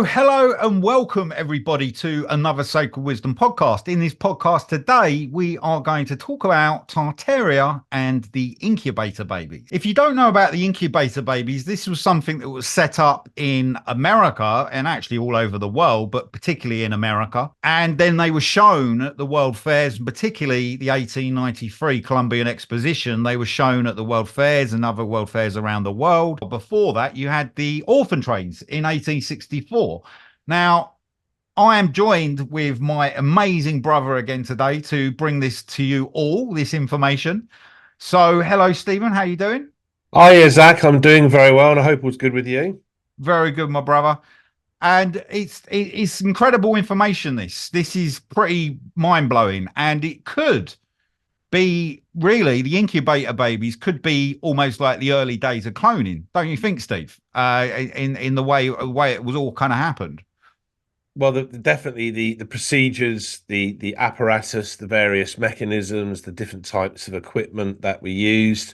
Hello, and welcome everybody to another Sacred Wisdom podcast. In this podcast today, we are going to talk about Tartaria and the incubator babies. If you don't know about the incubator babies, this was something that was set up in America and actually all over the world, but particularly in America. And then they were shown at the World Fairs, particularly the 1893 Columbian Exposition. They were shown at the World Fairs and other World Fairs around the world. Before that, you had the orphan trains in 1864. Now, I am joined with my amazing brother again today to bring this to you all, this information. So, hello, Stephen. How you doing? Hi, Zach. I'm doing very well, and I hope all's good with you. Very good, my brother. And it's incredible information. This is pretty mind blowing, and it could be really the incubator babies could be almost like the early days of cloning, don't you think, Steve? In the way it was all kind of happened. Well, definitely the procedures, the apparatus, the various mechanisms, the different types of equipment that we used,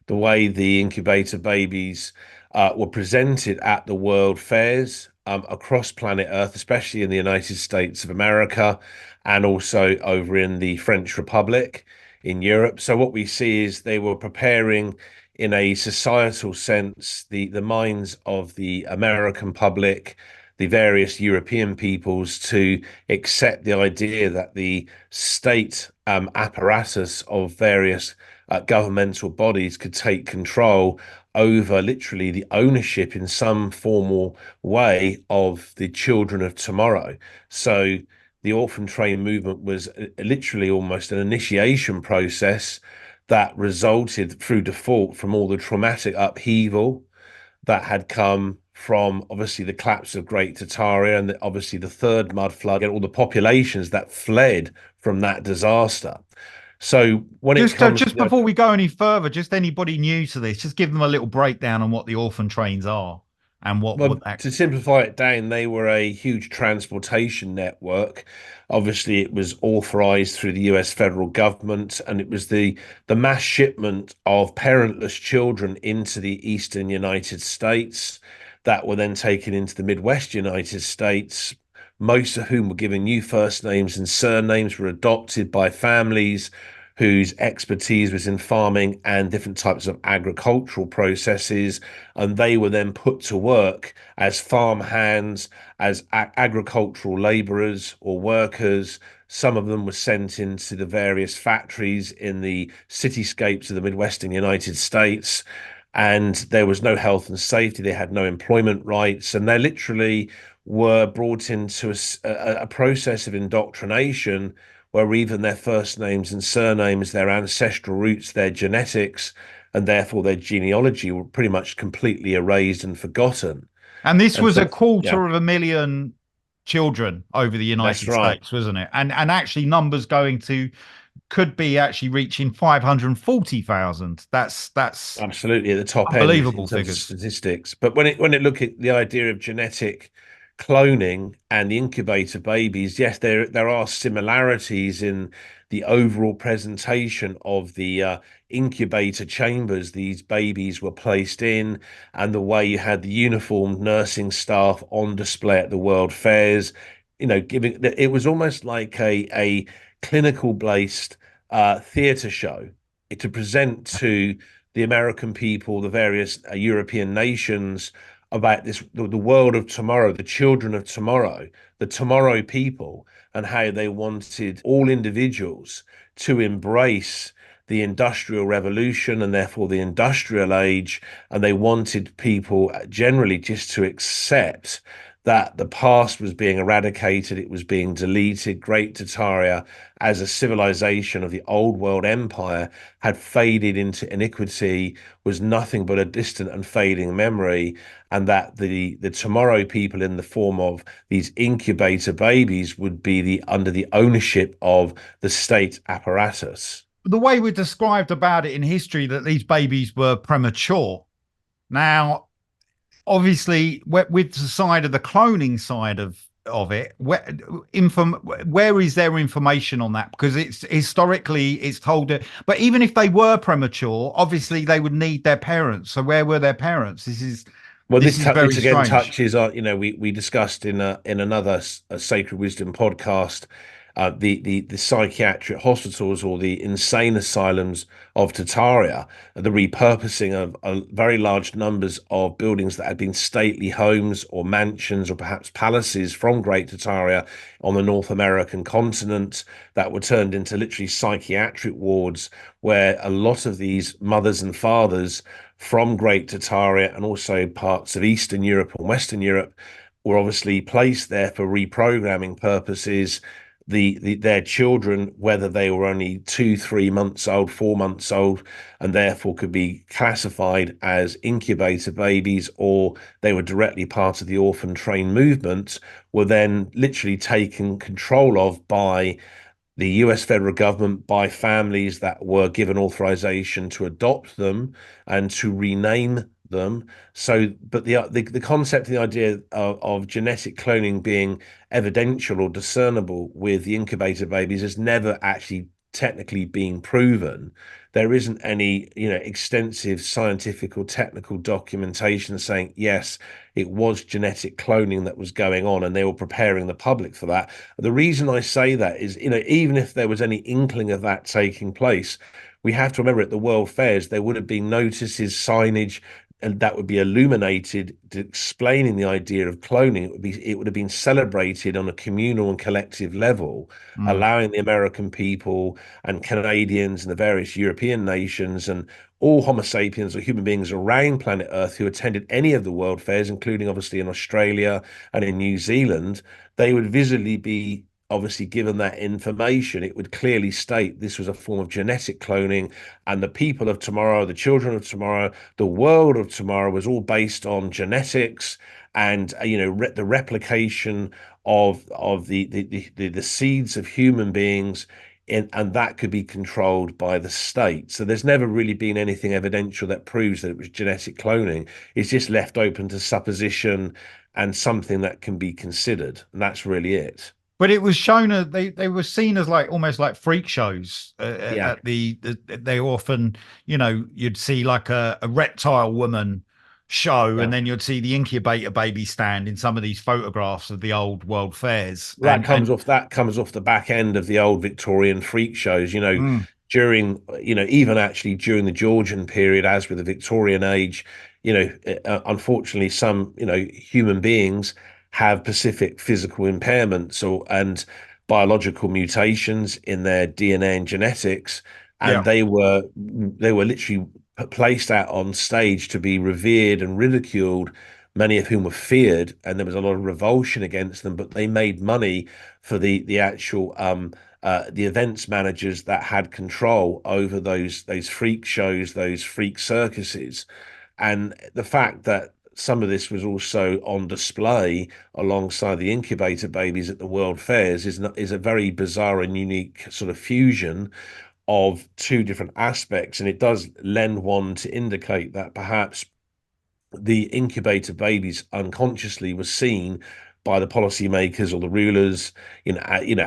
the way the incubator babies were presented at the world fairs across planet Earth, especially in the United States of America, and also over in the French Republic in Europe. So what we see is they were preparing in a societal sense the minds of the American public, the various European peoples, to accept the idea that the state apparatus of various governmental bodies could take control over literally the ownership in some formal way of the children of tomorrow. So the orphan train movement was literally almost an initiation process that resulted through default from all the traumatic upheaval that had come from obviously the collapse of Great Tartaria and obviously the third mud flood and all the populations that fled from that disaster. So when it comes Just to before we go any further, just anybody new to this, just give them a little breakdown on what the orphan trains are and what Well, that. to simplify it down, they were a huge transportation network. Obviously, it was authorized through the US federal government, and it was the mass shipment of parentless children into the eastern United States that were then taken into the Midwest United States, most of whom were given new first names and surnames, were adopted by families whose expertise was in farming and different types of agricultural processes, and they were then put to work as farm hands, as agricultural laborers or workers. Some of them were sent into the various factories in the cityscapes of the Midwestern United States, and there was no health and safety. They had no employment rights, and they literally were brought into a process of indoctrination where even their first names and surnames, their ancestral roots, their genetics, and therefore their genealogy were pretty much completely erased and forgotten. And this And was a so, yeah, quarter of a million children over the that's United right. States, wasn't it? And actually numbers going to could be actually reaching 540,000. That's Absolutely at the top end in unbelievable terms of figures. statistics. But when it look at the idea of genetic cloning and the incubator babies, yes, there are similarities in the overall presentation of the incubator chambers these babies were placed in, and the way you had the uniformed nursing staff on display at the world fairs. Giving it was almost like a clinical based theatre show to present to the American people, the various European nations about the world of tomorrow, the children of tomorrow, the tomorrow people, and how they wanted all individuals to embrace the industrial revolution and therefore the industrial age. And they wanted people generally just to accept that the past was being eradicated, it was being deleted. Great Tartaria, as a civilization of the old world empire, had faded into iniquity, was nothing but a distant and fading memory, and that the tomorrow people in the form of these incubator babies would be under the ownership of the state apparatus. The way we described about it in history that these babies were premature. Now, obviously, with the side of the cloning side of it, where is there information on that? Because it's historically it's told it, but even if they were premature, obviously they would need their parents. So where were their parents? This is Well, This is this very again strange. touches on, we discussed in another Sacred Wisdom podcast, the psychiatric hospitals or the insane asylums of Tartaria, the repurposing of very large numbers of buildings that had been stately homes or mansions or perhaps palaces from Great Tartaria on the North American continent that were turned into literally psychiatric wards, where a lot of these mothers and fathers from Great Tartaria and also parts of Eastern Europe and Western Europe were obviously placed there for reprogramming purposes. Their children, whether they were only 2, 3 months old, 4 months old, and therefore could be classified as incubator babies, or they were directly part of the orphan train movement, were then literally taken control of by the US federal government, by families that were given authorization to adopt them and to rename them. So, but the concept, the idea of genetic cloning being evidential or discernible with the incubator babies has never actually technically been proven. There isn't any, extensive scientific or technical documentation saying, yes, it was genetic cloning that was going on, and they were preparing the public for that. The reason I say that is, even if there was any inkling of that taking place, we have to remember at the World Fairs, there would have been notices, signage, and that would be illuminated, explaining the idea of cloning. It would have been celebrated on a communal and collective level, Mm, allowing the American people and Canadians and the various European nations and all Homo sapiens or human beings around planet Earth who attended any of the World Fairs, including obviously in Australia and in New Zealand, they would visibly be obviously given that information. It would clearly state this was a form of genetic cloning, and the people of tomorrow, the children of tomorrow, the world of tomorrow was all based on genetics and the replication of the seeds of human beings, and that could be controlled by the state. So there's never really been anything evidential that proves that it was genetic cloning. It's just left open to supposition and something that can be considered, and that's really it. but it was shown as they were seen as like almost like freak shows Yeah, at they often, you'd see like a reptile woman show, yeah. and then you'd see the incubator baby stand in some of these photographs of the old world fairs. That And comes off the back end of the old Victorian freak shows, mm, during, even actually during the Georgian period, as with the Victorian age, unfortunately some, human beings have specific physical impairments and biological mutations in their DNA and genetics, and yeah, they were literally placed out on stage to be revered and ridiculed, many of whom were feared, and there was a lot of revulsion against them, but they made money for the actual the events managers that had control over those freak shows, those freak circuses. And the fact that some of this was also on display alongside the incubator babies at the World Fairs is a very bizarre and unique sort of fusion of two different aspects, and it does lend one to indicate that perhaps the incubator babies unconsciously were seen by the policymakers or the rulers,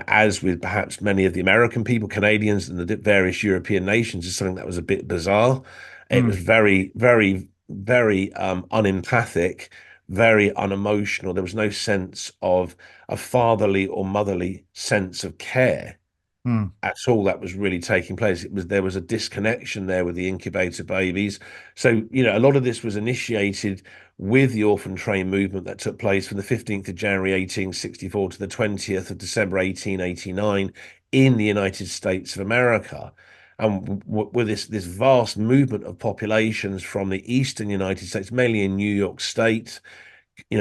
as with perhaps many of the American people, Canadians, and the various European nations, is something that was a bit bizarre. It was mm, very, very, very unempathic, very unemotional. There was no sense of a fatherly or motherly sense of care mm, at all that was really taking place. There was a disconnection there with the incubator babies. So, a lot of this was initiated with the orphan train movement that took place from the 15th of January 1864 to the 20th of December 1889 in the United States of America. And with this vast movement of populations from the eastern United States, mainly in New York State,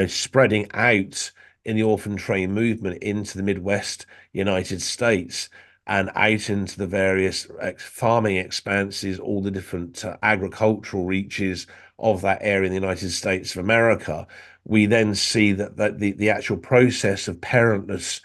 spreading out in the orphan train movement into the Midwest United States and out into the various farming expanses, all the different agricultural reaches of that area in the United States of America. We then see that the actual process of parentless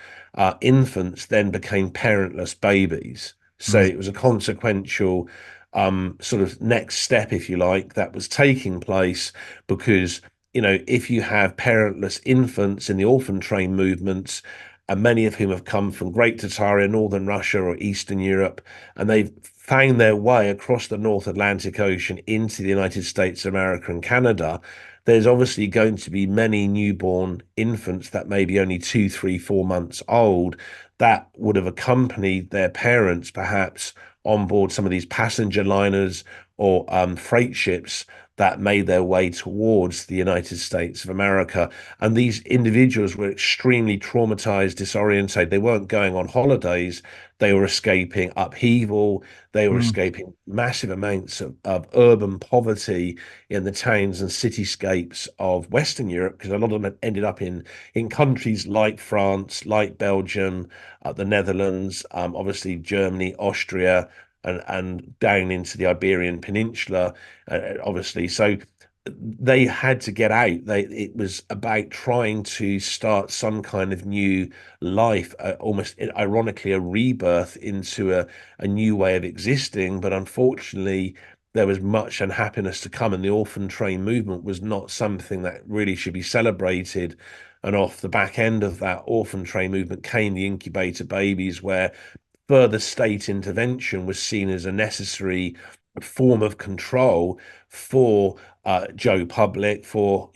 infants then became parentless babies. So mm, it was a consequential sort of next step, if you like, that was taking place because if you have parentless infants in the orphan train movements, and many of whom have come from Great Tartaria, Northern Russia, or Eastern Europe, and they've found their way across the North Atlantic Ocean into the United States of America and Canada, there's obviously going to be many newborn infants that may be only 2, 3, 4 months old that would have accompanied their parents perhaps on board some of these passenger liners or freight ships that made their way towards the United States of America. And these individuals were extremely traumatized, disorientated. They weren't going on holidays. They were escaping upheaval. They were Mm. escaping massive amounts of urban poverty in the towns and cityscapes of Western Europe, because a lot of them had ended up in countries like France, like Belgium, the Netherlands, obviously Germany, Austria, and down into the Iberian Peninsula, obviously. So they had to get out. It was about trying to start some kind of new life, almost ironically a rebirth into a new way of existing. But unfortunately, there was much unhappiness to come, and the orphan train movement was not something that really should be celebrated. And off the back end of that orphan train movement came the incubator babies, where further state intervention was seen as a necessary form of control for Joe Public, for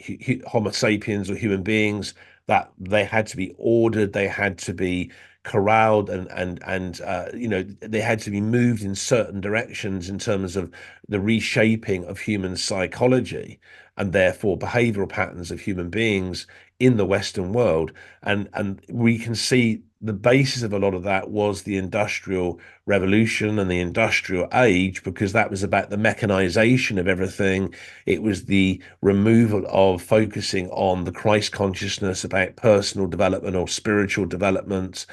Homo sapiens or human beings, that they had to be ordered, they had to be corralled, and they had to be moved in certain directions in terms of the reshaping of human psychology and therefore behavioral patterns of human beings in the Western world. And we can see the basis of a lot of that was the industrial revolution and the industrial age, because that was about the mechanization of everything. It was the removal of focusing on the Christ consciousness about personal development or spiritual development.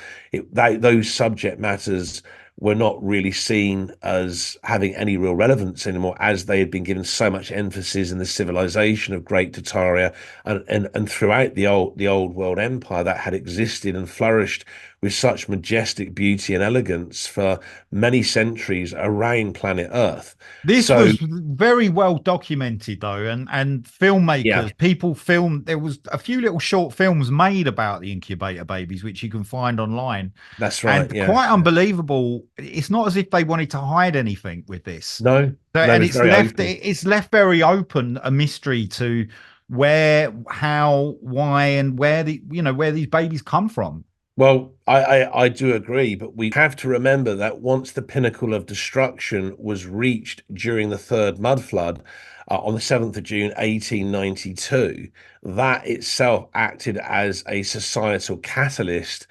Those subject matters were not really seen as having any real relevance anymore, as they had been given so much emphasis in the civilization of Great Tartaria and throughout the old world empire that had existed and flourished with such majestic beauty and elegance for many centuries around planet Earth. This So was very well documented though, and yeah, filmmakers, people filmed. There was a few little short films made about the incubator babies, which you can find online, that's right. and quite Yes. unbelievable. It's not as if they wanted to hide anything with this. No, So, no, and it's very open. it's left very open, a mystery to where, how, why, and where where these babies come from. Well, I do agree, but we have to remember that once the pinnacle of destruction was reached during the third mud flood on the 7th of June, 1892, that itself acted as a societal catalyst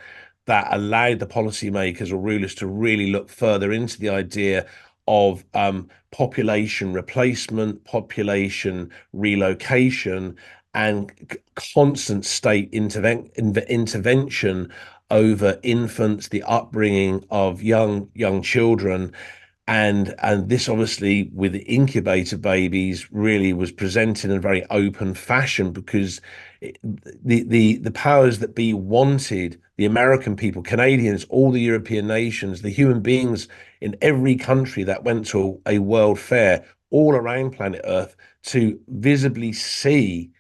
that allowed the policymakers or rulers to really look further into the idea of population replacement, population relocation, and constant state intervention over infants, the upbringing of young children. And this obviously with the incubator babies really was presented in a very open fashion, because the powers that be wanted the American people, Canadians, all the European nations, the human beings in every country that went to a world fair all around planet Earth to visibly see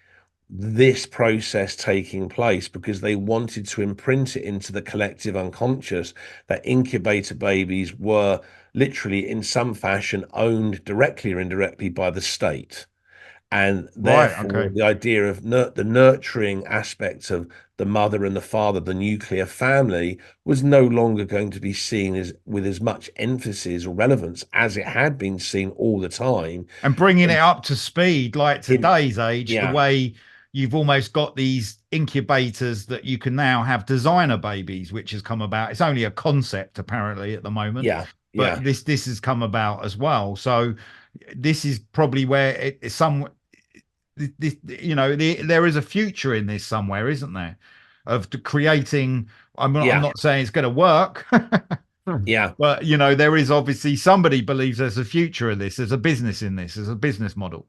this process taking place, because they wanted to imprint it into the collective unconscious that incubator babies were literally in some fashion owned directly or indirectly by the state. And Right. therefore, Okay. the idea of the nurturing aspects of the mother and the father, the nuclear family, was no longer going to be seen as with as much emphasis or relevance as it had been seen all the time. And bringing it In, up to speed like in today's age, the yeah, way you've almost got these incubators that you can now have designer babies, which has come about. It's only a concept apparently at the moment, yeah, but yeah, this has come about as well. So this is probably where there is a future in this somewhere, isn't there, of creating. I'm yeah, not saying it's going to work. yeah. But there is obviously somebody believes there's a future in this, there's a business in this, there's a business model.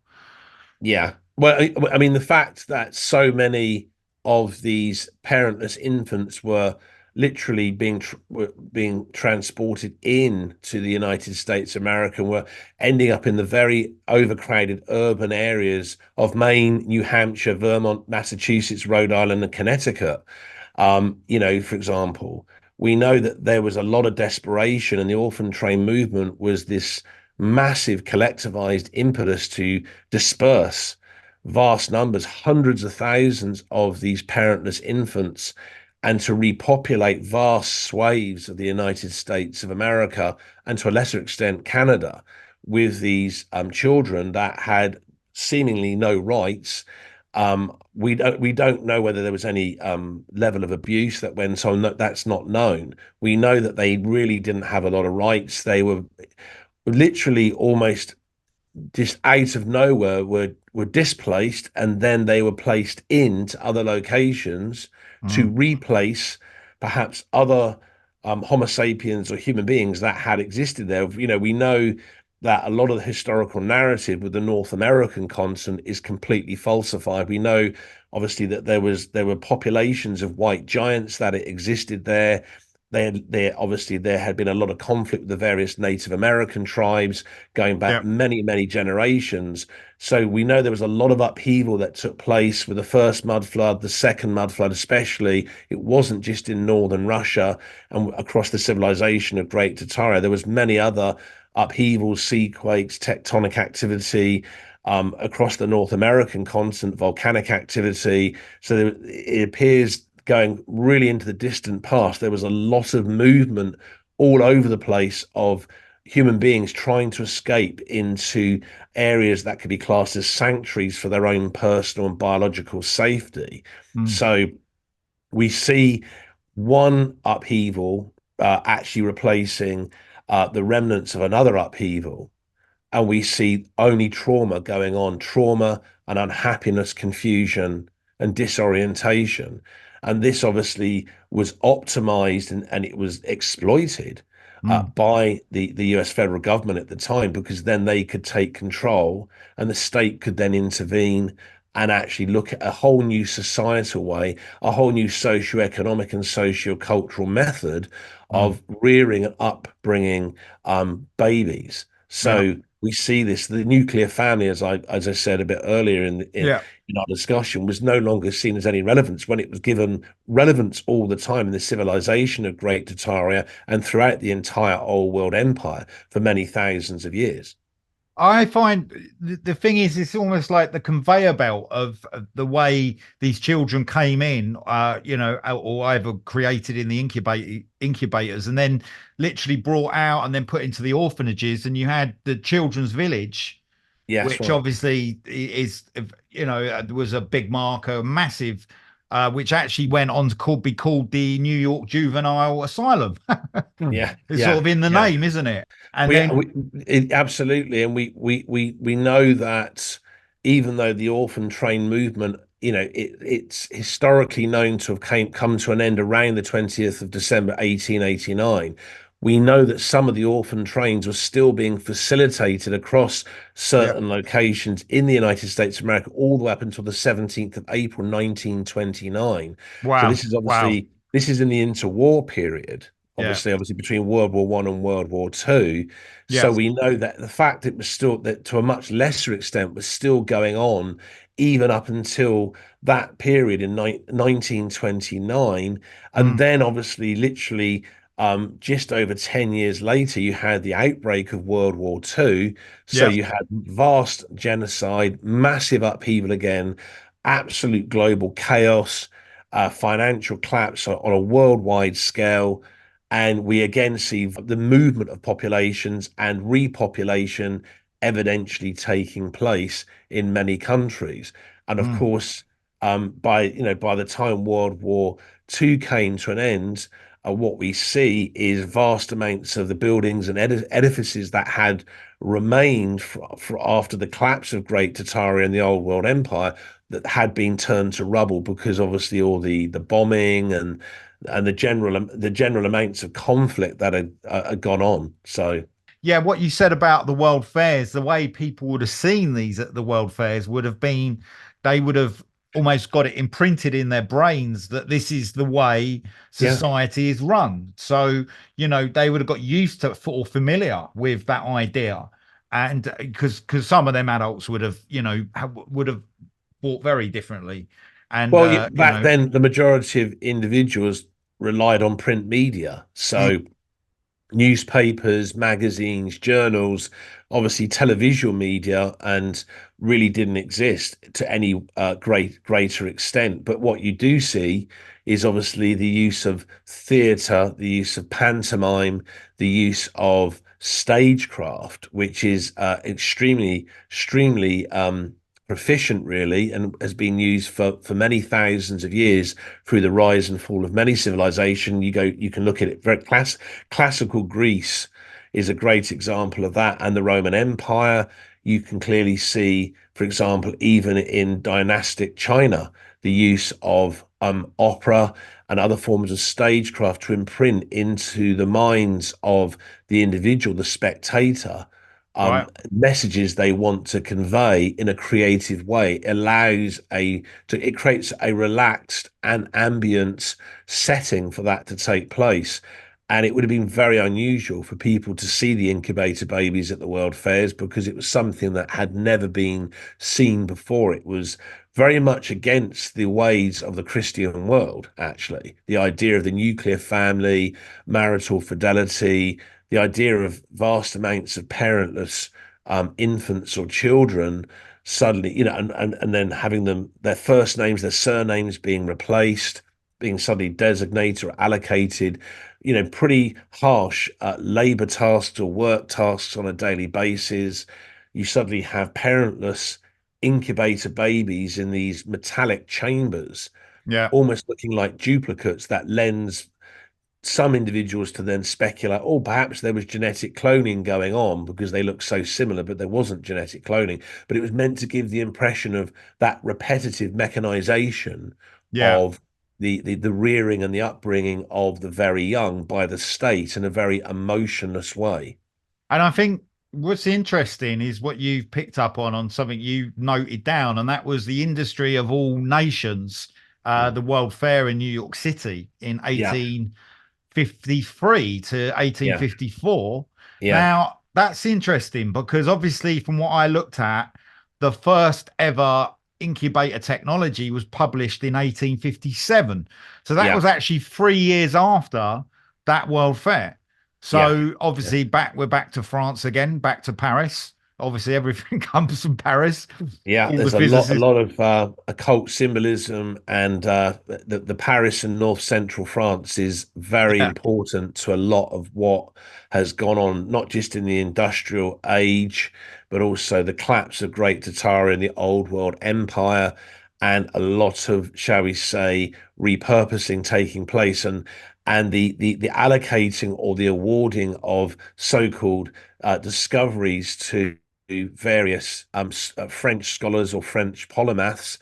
Yeah. Well, I mean, the fact that so many of these parentless infants were literally were being transported in to the United States of America and were ending up in the very overcrowded urban areas of Maine, New Hampshire, Vermont, Massachusetts, Rhode Island, and Connecticut. For example, we know that there was a lot of desperation, and the orphan train movement was this massive collectivized impetus to disperse vast numbers, hundreds of thousands of these parentless infants, and to repopulate vast swathes of the United States of America and to a lesser extent Canada with these children that had seemingly no rights. We don't know whether there was any level of abuse that went on. That's not known. We know that they really didn't have a lot of rights. They were literally almost just out of nowhere were displaced, and then they were placed into other locations to Mm. replace perhaps other Homo sapiens or human beings that had existed there. We know that a lot of the historical narrative with the North American continent is completely falsified. We know obviously that there were populations of white giants that it existed there. There had been a lot of conflict with the various Native American tribes going back Yeah. many, many generations. So we know there was a lot of upheaval that took place with the first mud flood, the second mud flood, especially. It wasn't just in northern Russia and across the civilization of Great Tartaria. There was many other upheavals, seaquakes, tectonic activity across the North American continent, volcanic activity. So it appears going really into the distant past, there was a lot of movement all over the place of human beings trying to escape into areas that could be classed as sanctuaries for their own personal and biological safety. Mm. So we see one upheaval actually replacing the remnants of another upheaval, and we see only trauma going on, trauma and unhappiness, confusion and disorientation. And this obviously was optimized and it was exploited Mm. by the US federal government at the time, because then they could take control and the state could then intervene and actually look at a whole new societal way, a whole new socio-economic and socio-cultural method Mm. of rearing and upbringing babies. Yeah. So we see this, the nuclear family, as I said a bit earlier Yeah. in our discussion, was no longer seen as any relevance when it was given relevance all the time in the civilization of Great Tartaria and throughout the entire old world empire for many thousands of years. I find the thing is, it's almost like the conveyor belt of the way these children came in, or either created in the incubators and then literally brought out and then put into the orphanages. And you had the children's village, Yes, which right. obviously is, was a big marker, massive, which actually went on to be called the New York Juvenile Asylum. Yeah, It's sort yeah, of in the yeah. name, isn't it? And We, then, we absolutely, and we know that even though the orphan train movement, it's historically known to have come to an end around the 20th of December 1889. We know that some of the orphan trains were still being facilitated across yeah, certain locations in the United States of America all the way up until the 17th of April 1929. So wow, wow, this is in the interwar period, yeah, obviously between World War One and World War Two. yeah. So we know that the fact it was still, that to a much lesser extent, was still going on even up until that period in 1929. And Mm, then obviously literally just over 10 years later, you had the outbreak of World War Two. So yeah. you had vast genocide, massive upheaval again, absolute global chaos, financial collapse on a worldwide scale. And we again see the movement of populations and repopulation evidentially taking place in many countries. And of Mm, course, by the time World War II came to an end, what we see is vast amounts of the buildings and edifices that had remained after the collapse of Great Tartaria and the Old World Empire that had been turned to rubble because obviously all the bombing and the general amounts of conflict that had gone on. So yeah, what you said about the world fairs, the way people would have seen these at the world fairs would have been, they would have almost got it imprinted in their brains that this is the way yeah. society is run. So, they would have got used to or familiar with that idea. And because some of them adults would have, would have thought very differently. And, Well, back then the majority of individuals relied on print media. mm, So newspapers, magazines, journals, obviously televisual media, and really didn't exist to any greater extent. But what you do see is obviously the use of theatre, the use of pantomime, the use of stagecraft, which is extremely proficient, really, and has been used for many thousands of years through the rise and fall of many civilization. You can look at it very classical Greece is a great example of that, and the Roman Empire. You can clearly see, for example, even in dynastic China, the use of opera and other forms of stagecraft to imprint into the minds of the individual, the spectator, Right. messages they want to convey in a creative way. It creates a relaxed and ambient setting for that to take place. And it would have been very unusual for people to see the incubator babies at the World Fairs, because it was something that had never been seen before. It was very much against the ways of the Christian world, actually. The idea of the nuclear family, marital fidelity, the idea of vast amounts of parentless infants or children suddenly, and then having their first names, their surnames being replaced, being suddenly designated or allocated, pretty harsh labor tasks or work tasks on a daily basis. You suddenly have parentless incubator babies in these metallic chambers, Yeah. almost looking like duplicates. That lends some individuals to then speculate, oh, perhaps there was genetic cloning going on because they look so similar, but there wasn't genetic cloning. But it was meant to give the impression of that repetitive mechanization Yeah. of the rearing and the upbringing of the very young by the state in a very emotionless way. And I think what's interesting is what you've picked up on something you noted down, and that was the industry of all nations, Mm. the World Fair in New York City in Yeah, 1853 to yeah, 1854. yeah, Now, that's interesting because obviously, from what I looked at, the first ever incubator technology was published in 1857. So that yeah, was actually 3 years after that World Fair. yeah. So Yeah. obviously we're back to France again, back to Paris. Obviously everything comes from Paris. Yeah, All the there's a physicists. lot of occult symbolism, and the Paris and North Central France is very Yeah. important to a lot of what has gone on, not just in the industrial age, but also the collapse of Great Tartaria and the Old World Empire, and a lot of, shall we say, repurposing taking place, and the allocating or the awarding of so-called discoveries to various French scholars or French polymaths,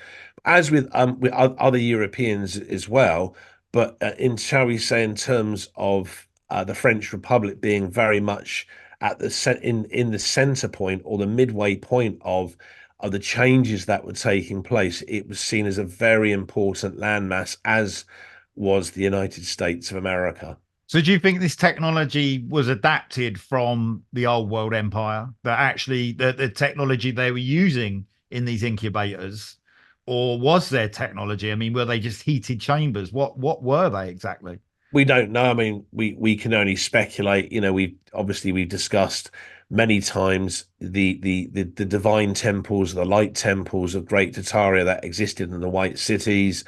as with other Europeans as well. But in, shall we say, in terms of the French Republic being very much at in the center point or the midway point of the changes that were taking place, it was seen as a very important landmass, as was the United States of America. So do you think this technology was adapted from the old world empire? That actually the technology they were using in these incubators, or was there technology? I mean, were they just heated chambers? What were they exactly? We don't know. I mean, we can only speculate. We've discussed many times the divine temples, the light temples of Great Tartaria that existed in the White Cities,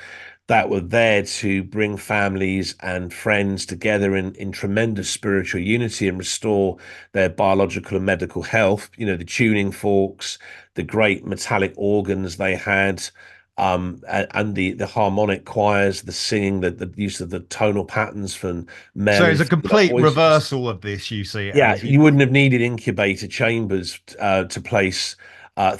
that were there to bring families and friends together in tremendous spiritual unity and restore their biological and medical health. The tuning forks, the great metallic organs they had, and the harmonic choirs, the singing, the use of the tonal patterns from So male it's and a female complete voices. reversal of this. You see it Yeah, as you you wouldn't have needed incubator chambers to place 4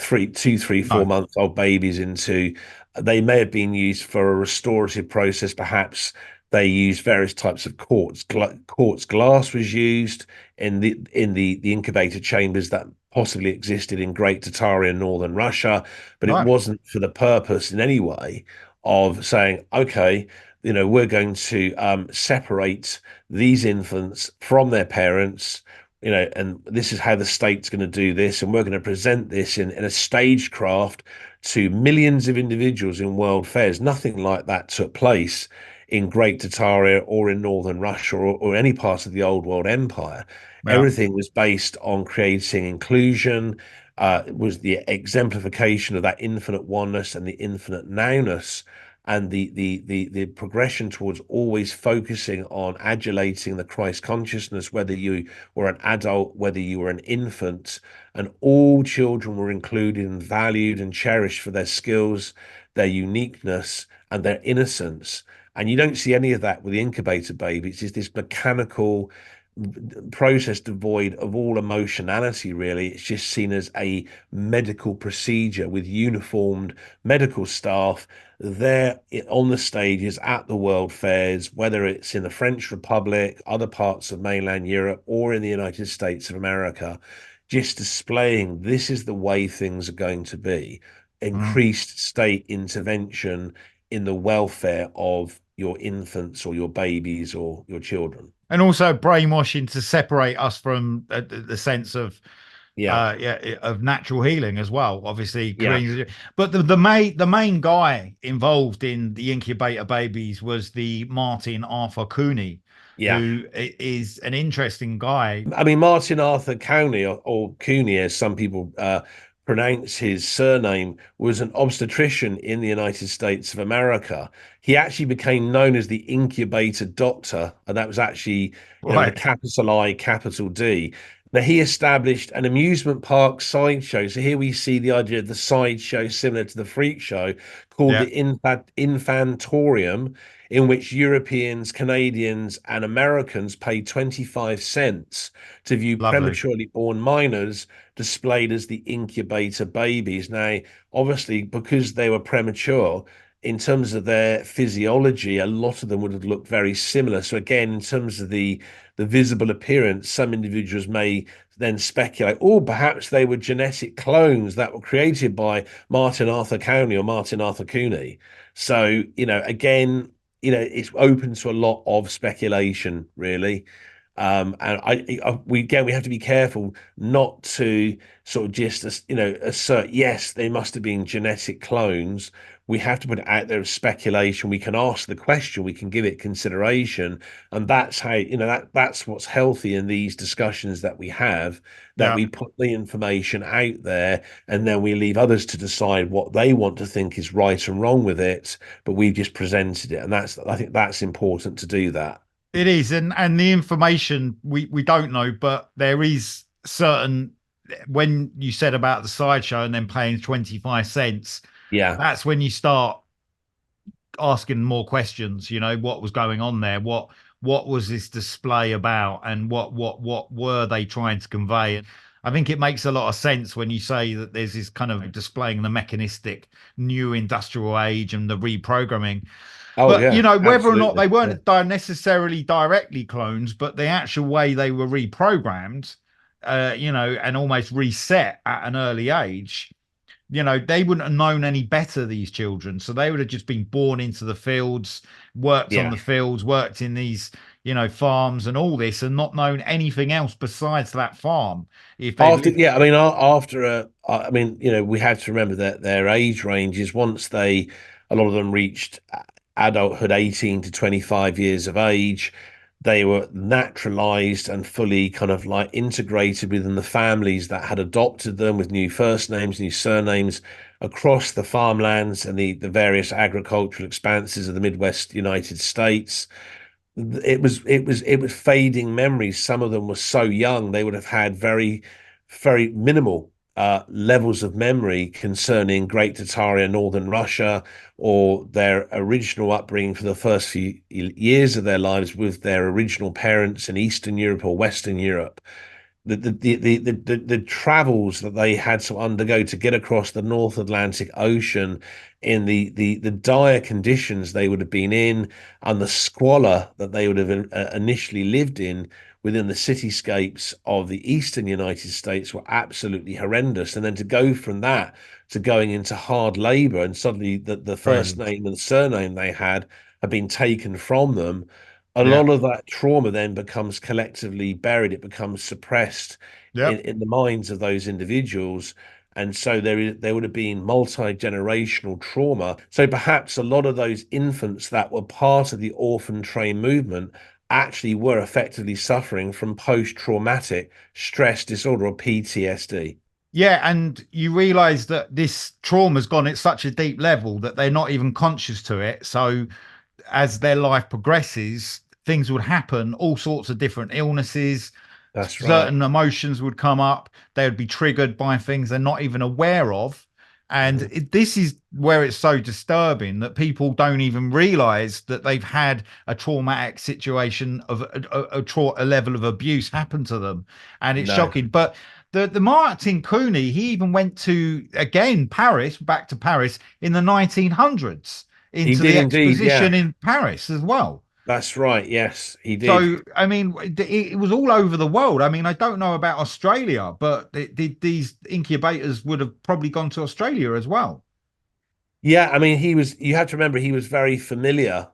no, month old babies into. They may have been used for a restorative process. Perhaps they used various types of quartz. Quartz glass was used in the incubator chambers that possibly existed in Great Tataria in northern Russia, but it right. wasn't for the purpose in any way of saying, okay, we're going to separate these infants from their parents, and this is how the state's going to do this, and we're going to present this in a stagecraft to millions of individuals in world fairs. Nothing like that took place. in Great Tartaria or in northern Russia or any part of the old world empire. Yeah. Everything was based on creating inclusion, was the exemplification of that infinite oneness and the infinite nowness, and the progression towards always focusing on adulating the Christ consciousness, whether you were an adult, whether you were an infant, and all children were included and valued and cherished for their skills, their uniqueness, and their innocence. And you don't see any of that with the incubator baby. It's just this mechanical process devoid of all emotionality, really. It's just seen as a medical procedure with uniformed medical staff there on the stages at the world fairs, whether it's in the French Republic, other parts of mainland Europe, or in the United States of America, just displaying this is the way things are going to be. Mm. Increased state intervention in the welfare of your infants or your babies or your children. And also brainwashing to separate us from the sense of Yeah, of natural healing as well. Obviously, yeah, but the main guy involved in the incubator babies was the Martin Arthur Cooney, yeah. who is an interesting guy. I mean, Martin Arthur Couney, or Cooney, as some people pronounce his surname, was an obstetrician in the United States of America. He actually became known as the incubator doctor, and that was actually, with a Right. capital I, capital D. Now, he established an amusement park sideshow. So here we see the idea of the sideshow similar to the freak show called Yeah. the Infantorium, in which Europeans, Canadians, and Americans paid 25 cents to view Lovely. prematurely born minors displayed as the incubator babies. Now, obviously, because they were premature, in terms of their physiology, a lot of them would have looked very similar. So again, in terms of the visible appearance, some individuals may then speculate, oh, perhaps they were genetic clones that were created by Martin Arthur Couney or Martin Arthur Cooney. So, again, it's open to a lot of speculation, really. And we have to be careful not to sort of just, assert, yes, they must have been genetic clones. We have to put it out there as speculation. We can ask the question, we can give it consideration, and that's how, that's what's healthy in these discussions that we have, that Yeah. we put the information out there, and then we leave others to decide what they want to think is right and wrong with it, but we've just presented it, and I think that's important to do that. It is, and the information we don't know, but there is certain. When you said about the sideshow and then paying 25 cents, Yeah. that's when you start asking more questions. What was going on there? What was this display about, and what were they trying to convey? And I think it makes a lot of sense when you say that there's this kind of displaying the mechanistic new industrial age and the reprogramming. Oh But yeah, whether or not absolutely. they Yeah. weren't necessarily directly clones, but the actual way they were reprogrammed, and almost reset at an early age, they wouldn't have known any better, these children. So they would have just been born into the fields, worked on Yeah. the fields, worked in these, farms and all this, and not known anything else besides that farm. If they'd After, lived, yeah, I mean, after I mean, we have to remember that their age ranges, once a lot of them reached adulthood, 18 to 25 years of age, they were naturalized and fully kind of like integrated within the families that had adopted them, with new first names, new surnames, across the farmlands and the various agricultural expanses of the Midwest United States. It was fading memories. Some of them were so young they would have had very, very minimal levels of memory concerning Great Tartaria, Northern Russia, or their original upbringing for the first few years of their lives with their original parents in Eastern Europe or Western Europe. The travels that they had to undergo to get across the North Atlantic Ocean, in the dire conditions they would have been in, and the squalor that they would have initially lived in within the cityscapes of the eastern United States, were absolutely horrendous. And then to go from that to going into hard labor, and suddenly the first brilliant. name and surname they had been taken from them, a Yeah. lot of that trauma then becomes collectively buried. It becomes suppressed Yep. in the minds of those individuals. And so there would have been multi-generational trauma. So perhaps a lot of those infants that were part of the orphan train movement actually were effectively suffering from post-traumatic stress disorder, or PTSD. Yeah, and you realize that this trauma's gone at such a deep level that they're not even conscious to it. So as their life progresses, things would happen, all sorts of different illnesses, That's right. certain emotions would come up, they would be triggered by things they're not even aware of. And Mhm. this is where it's so disturbing that people don't even realize that they've had a traumatic situation of a level of abuse happen to them. And it's No, shocking. But the Martin Cooney, he even went to, again, Paris, back to Paris in the 1900s, he into did the indeed. exposition Yeah, in Paris as well. that's right. Yes, he did. So, I mean, it was all over the world. I mean, I don't know about Australia, but these incubators would have probably gone to Australia as well. Yeah, I mean, you have to remember he was very familiar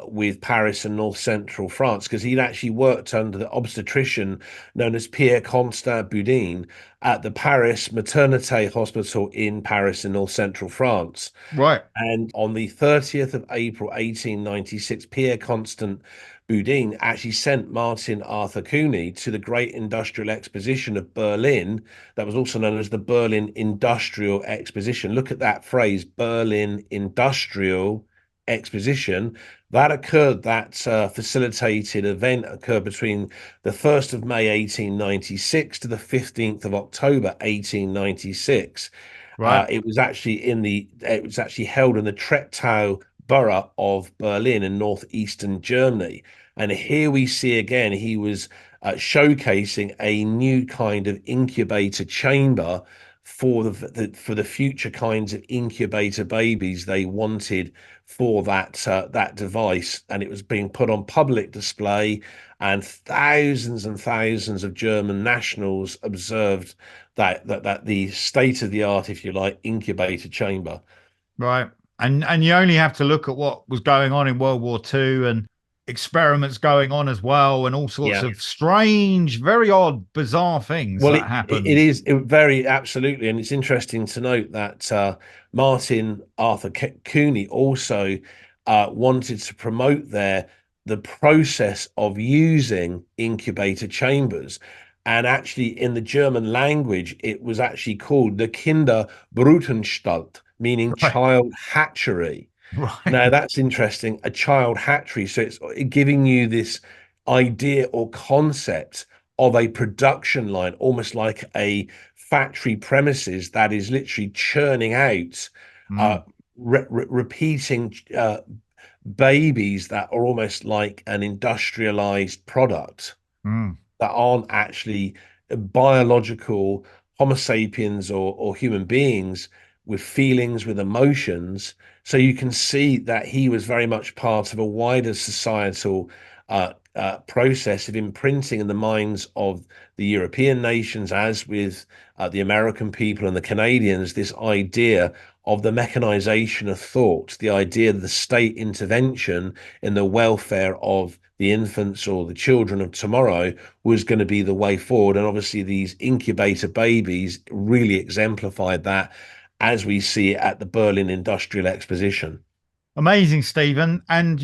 with Paris and North Central France because he'd actually worked under the obstetrician known as Pierre Constant Boudin at the Paris Maternité Hospital in Paris in North Central France. Right, And on the 30th of April, 1896, Pierre Constant Boudin actually sent Martin Arthur Cooney to the Great Industrial Exposition of Berlin, that was also known as the Berlin Industrial Exposition. Look at that phrase, Berlin Industrial Exposition. That facilitated event occurred between the 1st of May 1896 to the 15th of October 1896. right, It was actually held in the Treptow borough of Berlin in northeastern Germany. And here we see again he was showcasing a new kind of incubator chamber for for the future kinds of incubator babies they wanted for that device, and it was being put on public display, and thousands of German nationals observed that the state of the art, if you like, incubator chamber. right. And you only have to look at what was going on in World War II and experiments going on as well, and all sorts Yeah. of strange, very odd, bizarre things Well, that it happened. is very absolutely, and it's interesting to note that Martin Arthur Cooney also wanted to promote the process of using incubator chambers, and actually in the German language, it was actually called the Kinderbrutenstalt, meaning Right, child hatchery. Now right. that's interesting, a child hatchery. So it's giving you this idea or concept of a production line, almost like a factory premises that is literally churning out, uh, Mm, repeating babies that are almost like an industrialized product mm, that aren't actually biological Homo sapiens or human beings with feelings, with emotions. So you can see that he was very much part of a wider societal process of imprinting in the minds of the European nations, as with the American people and the Canadians, this idea of the mechanization of thought, the idea of the state intervention in the welfare of the infants or the children of tomorrow was going to be the way forward. And obviously, these incubator babies really exemplified that, as we see it at the Berlin Industrial Exposition. Amazing, Stephen. And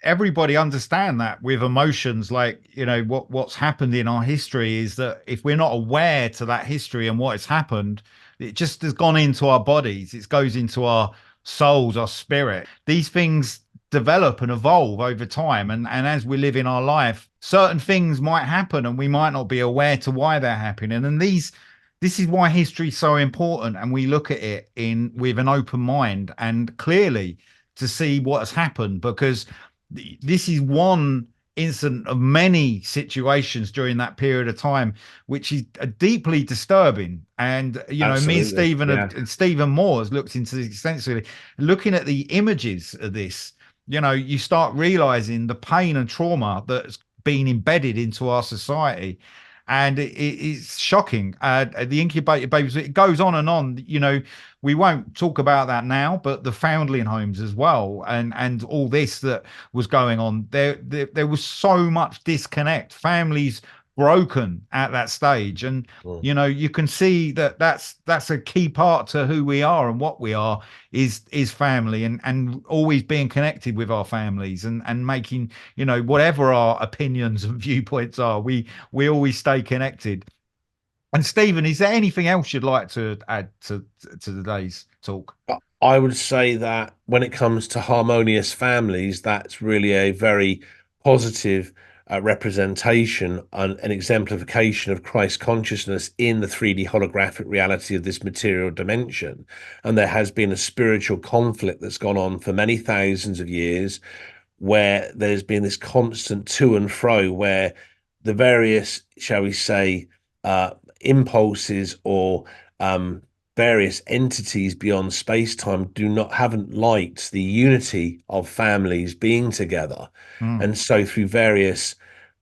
everybody understand that with emotions, like what's happened in our history is that if we're not aware to that history and what has happened, it just has gone into our bodies. It goes into our souls, our spirit. These things develop and evolve over time, and as we live in our life, certain things might happen and we might not be aware to why they're happening. And this is why history is so important, and we look at it in with an open mind and clearly to see what has happened, because this is one incident of many situations during that period of time, which is deeply disturbing. And me and Absolutely. Stephen Yeah. and Stephen Moore has looked into this extensively, looking at the images of this. You start realizing the pain and trauma that's been embedded into our society, and it's shocking. The incubator babies, it goes on and on. We won't talk about that now, but the foundling homes as well, and all this that was going on there was so much disconnect. Families broken at that stage. And Mm. you can see that that's a key part to who we are and what we are is family, and always being connected with our families, and making, whatever our opinions and viewpoints are, we always stay connected. And Stephen, is there anything else you'd like to add to today's talk? I would say that when it comes to harmonious families, that's really a very positive representation and an exemplification of Christ consciousness in the 3D holographic reality of this material dimension. And there has been a spiritual conflict that's gone on for many thousands of years, where there's been this constant to and fro, where the various, shall we say, uh, impulses or various entities beyond space-time haven't liked the unity of families being together. Mm. And so through various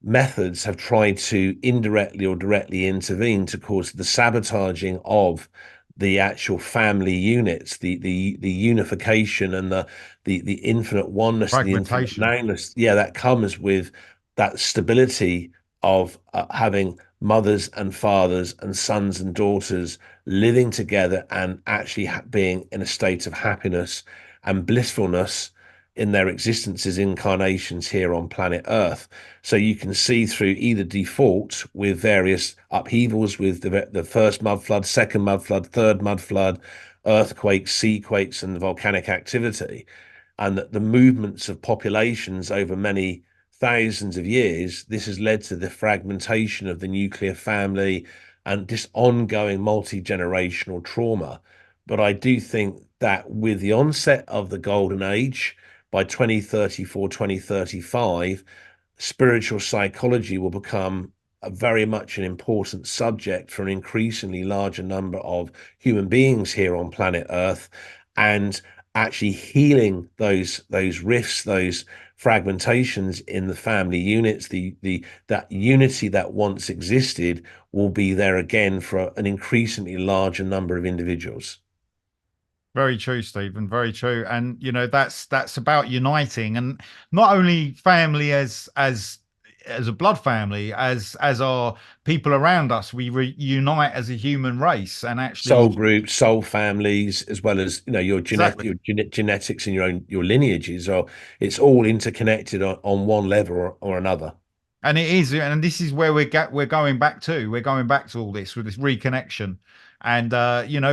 methods have tried to indirectly or directly intervene to cause the sabotaging of the actual family units, the unification and the infinite oneness, the infinite Fragmentation. nowness. Yeah, that comes with that stability of having mothers and fathers and sons and daughters living together and actually being in a state of happiness and blissfulness in their existences, incarnations here on planet Earth. So you can see through either default with various upheavals with the first mud flood, second mud flood, third mud flood, earthquakes, sea quakes, and volcanic activity, and that the movements of populations over many thousands of years, this has led to the fragmentation of the nuclear family and this ongoing multi-generational trauma. But I do think that with the onset of the golden age, by 2034, 2035, spiritual psychology will become very much an important subject for an increasingly larger number of human beings here on planet Earth, and actually healing those rifts, those fragmentations in the family units, the that unity that once existed will be there again for an increasingly larger number of individuals. Very true, Stephen. Very true. And that's about uniting, and not only family as a blood family, as our people around us. We reunite as a human race, and Soul actually, groups, soul families, as well as your exactly. genetics and your lineages are, it's all interconnected on one level or another. And it is, and this is where we're going back to. We're going back to all this with this reconnection. And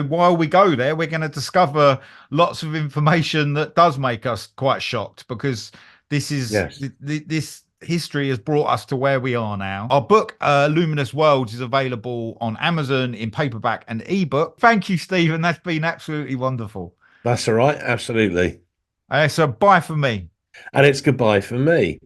while we go there, we're going to discover lots of information that does make us quite shocked, because Yes, this history has brought us to where we are now. Our book, Luminous Worlds, is available on Amazon in paperback and ebook. Thank you, Stephen. That's been absolutely wonderful. that's all right. Absolutely. So bye for me. And it's goodbye for me.